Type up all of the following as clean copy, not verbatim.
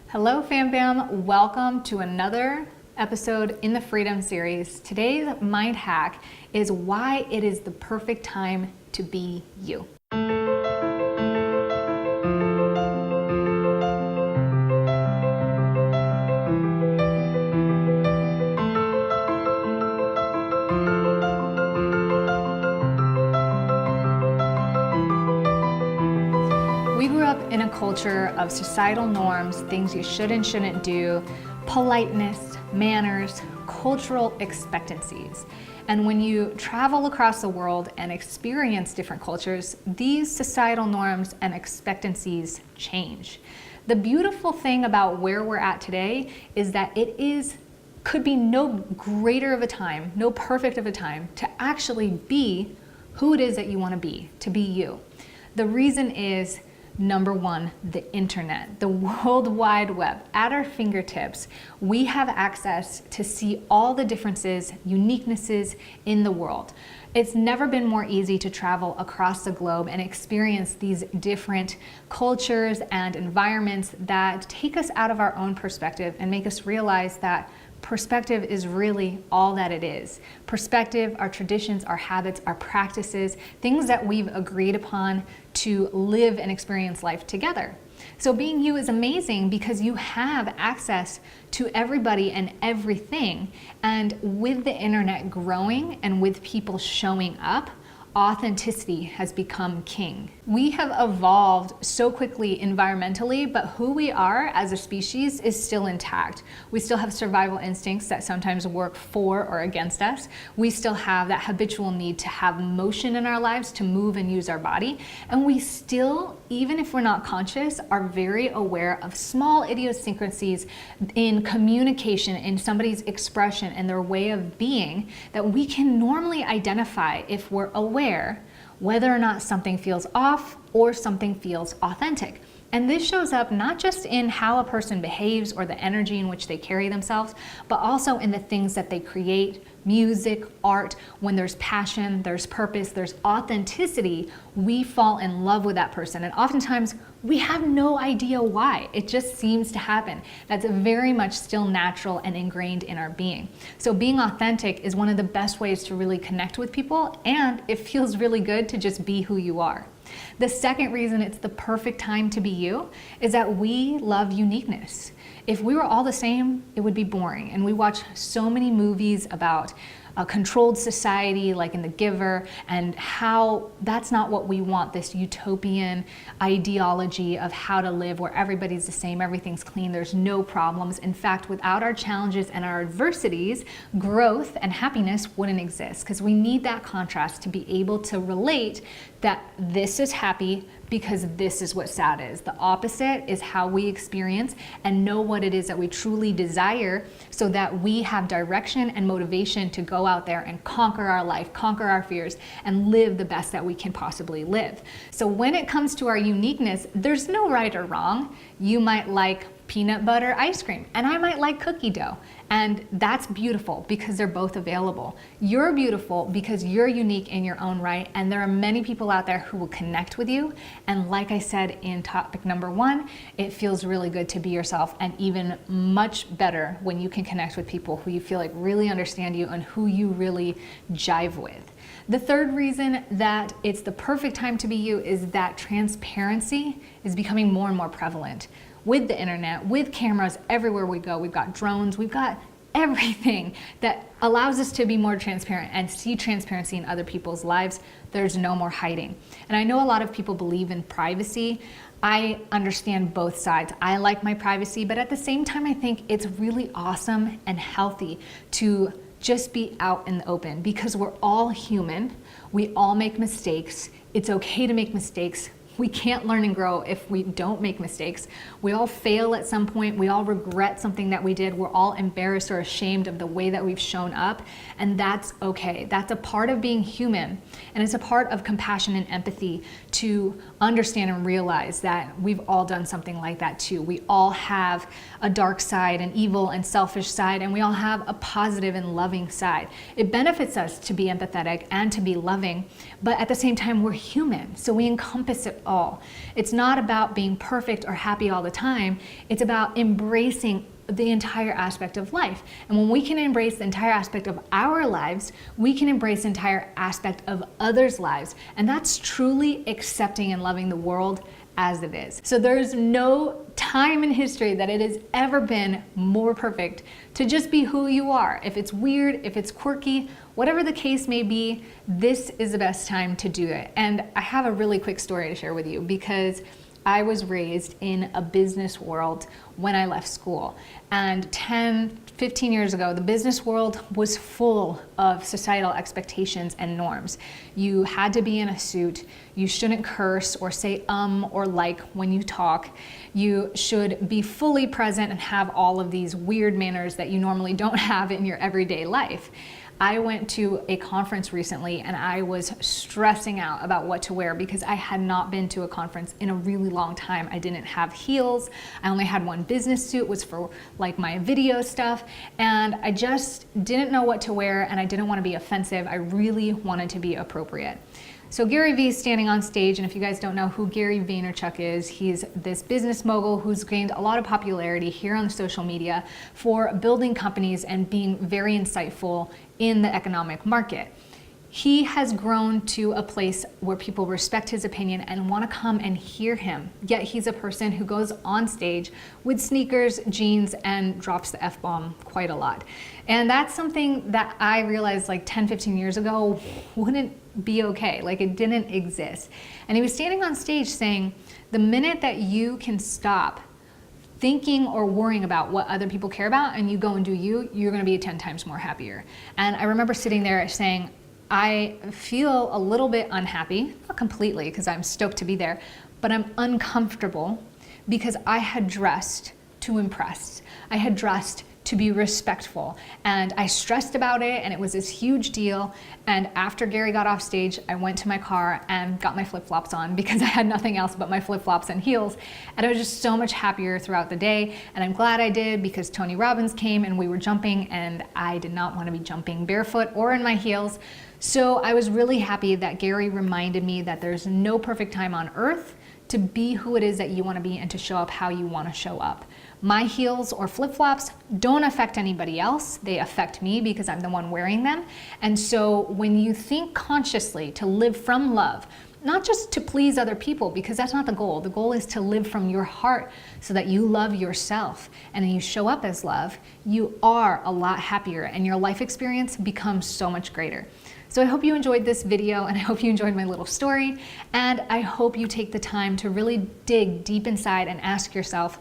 Hello Fam Bam, welcome to another episode in the Freedom Series. Today's mind hack is why it is the perfect time to be you. We grew up in a culture of societal norms, things you should and shouldn't do, politeness, manners, cultural expectancies. And when you travel across the world and experience different cultures, these societal norms and expectancies change. The beautiful thing about where we're at today is that could be no greater of a time, no perfect of a time to actually be who it is that you want to be you. The reason is, number one, the internet, the World Wide Web. At our fingertips, we have access to see all the differences, uniquenesses in the world. It's never been more easy to travel across the globe and experience these different cultures and environments that take us out of our own perspective and make us realize that perspective is really all that it is. Perspective, our traditions, our habits, our practices, things that we've agreed upon to live and experience life together. So being you is amazing because you have access to everybody and everything. And with the internet growing and with people showing up, authenticity has become king. We have evolved so quickly environmentally, but who we are as a species is still intact. We still have survival instincts that sometimes work for or against us. We still have that habitual need to have motion in our lives, to move and use our body. And we still, even if we're not conscious, are very aware of small idiosyncrasies in communication, in somebody's expression and their way of being that we can normally identify if we're aware whether or not something feels off or something feels authentic. And this shows up not just in how a person behaves or the energy in which they carry themselves, but also in the things that they create, music, art. When there's passion, there's purpose, there's authenticity, we fall in love with that person. And oftentimes we have no idea why. It just seems to happen. That's very much still natural and ingrained in our being. So being authentic is one of the best ways to really connect with people, and it feels really good to just be who you are. The second reason it's the perfect time to be you is that we love uniqueness. If we were all the same, it would be boring. And we watch so many movies about a controlled society like in The Giver, and how that's not what we want, this utopian ideology of how to live where everybody's the same, everything's clean, there's no problems. In fact, without our challenges and our adversities, growth and happiness wouldn't exist, because we need that contrast to be able to relate that this is happy because this is what sad is. The opposite is how we experience and know what it is that we truly desire, so that we have direction and motivation to go out there and conquer our life, conquer our fears, and live the best that we can possibly live. So when it comes to our uniqueness, there's no right or wrong. You might like peanut butter ice cream, and I might like cookie dough. And that's beautiful because they're both available. You're beautiful because you're unique in your own right, and there are many people out there who will connect with you. And like I said in topic number one, it feels really good to be yourself, and even much better when you can connect with people who you feel like really understand you and who you really jive with. The third reason that it's the perfect time to be you is that transparency is becoming more and more prevalent. With the internet, with cameras everywhere we go, we've got drones, we've got everything that allows us to be more transparent and see transparency in other people's lives. There's no more hiding. And I know a lot of people believe in privacy. I understand both sides. I like my privacy, but at the same time, I think it's really awesome and healthy to just be out in the open, because we're all human. We all make mistakes. It's okay to make mistakes. We can't learn and grow if we don't make mistakes. We all fail at some point. We all regret something that we did. We're all embarrassed or ashamed of the way that we've shown up, and that's okay. That's a part of being human, and it's a part of compassion and empathy to understand and realize that we've all done something like that too. We all have a dark side, an evil and selfish side, and we all have a positive and loving side. It benefits us to be empathetic and to be loving, but at the same time, we're human, so we encompass it all. It's not about being perfect or happy all the time. It's about embracing the entire aspect of life. And when we can embrace the entire aspect of our lives, we can embrace the entire aspect of others' lives. And that's truly accepting and loving the world as it is. So there's no time in history that it has ever been more perfect to just be who you are. If it's weird, if it's quirky, whatever the case may be, this is the best time to do it. And I have a really quick story to share with you because I was raised in a business world when I left school. And 10, 15 years ago, the business world was full of societal expectations and norms. You had to be in a suit. You shouldn't curse or say or like when you talk. You should be fully present and have all of these weird manners that you normally don't have in your everyday life. I went to a conference recently and I was stressing out about what to wear because I had not been to a conference in a really long time. I didn't have heels. I only had one business suit, was for like my video stuff, and I just didn't know what to wear and I didn't want to be offensive. I really wanted to be appropriate. So Gary Vee is standing on stage, and if you guys don't know who Gary Vaynerchuk is, he's this business mogul who's gained a lot of popularity here on social media for building companies and being very insightful in the economic market. He has grown to a place where people respect his opinion and want to come and hear him. Yet he's a person who goes on stage with sneakers, jeans, and drops the F-bomb quite a lot. And that's something that I realized like 10, 15 years ago wouldn't be okay. Like, it didn't exist. And he was standing on stage saying, the minute that you can stop thinking or worrying about what other people care about and you go and do you, you're going to be 10 times more happier. And I remember sitting there saying, I feel a little bit unhappy, not completely because I'm stoked to be there, but I'm uncomfortable because I had dressed to impress. I had dressed to be respectful, and I stressed about it, and it was this huge deal. And after Gary got off stage, I went to my car and got my flip-flops on because I had nothing else but my flip-flops and heels, and I was just so much happier throughout the day. And I'm glad I did, because Tony Robbins came and we were jumping, and I did not want to be jumping barefoot or in my heels. So I was really happy that Gary reminded me that there's no perfect time on earth to be who it is that you want to be and to show up how you want to show up. My heels or flip-flops don't affect anybody else. They affect me because I'm the one wearing them. And so when you think consciously to live from love, not just to please other people, because that's not the goal. The goal is to live from your heart so that you love yourself and you show up as love, you are a lot happier and your life experience becomes so much greater. So I hope you enjoyed this video, and I hope you enjoyed my little story, and I hope you take the time to really dig deep inside and ask yourself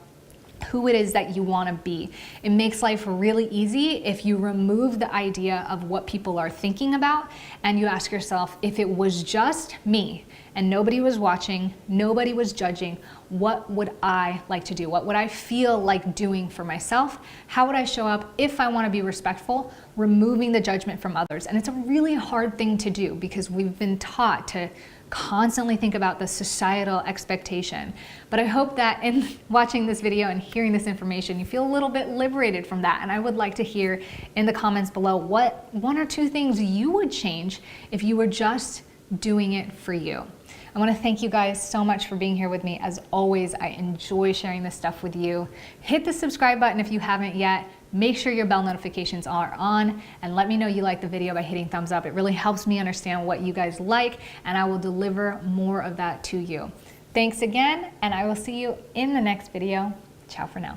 who it is that you want to be. It makes life really easy if you remove the idea of what people are thinking about and you ask yourself, if it was just me and nobody was watching, nobody was judging, what would I like to do? What would I feel like doing for myself? How would I show up if I want to be respectful, removing the judgment from others? And it's a really hard thing to do because we've been taught to constantly think about the societal expectation. But I hope that in watching this video and hearing this information, you feel a little bit liberated from that. And I would like to hear in the comments below what 1 or 2 things you would change if you were just doing it for you. I want to thank you guys so much for being here with me. As always, I enjoy sharing this stuff with you. Hit the subscribe button if you haven't yet. Make sure your bell notifications are on, and let me know you like the video by hitting thumbs up. It really helps me understand what you guys like, and I will deliver more of that to you. Thanks again, and I will see you in the next video. Ciao for now.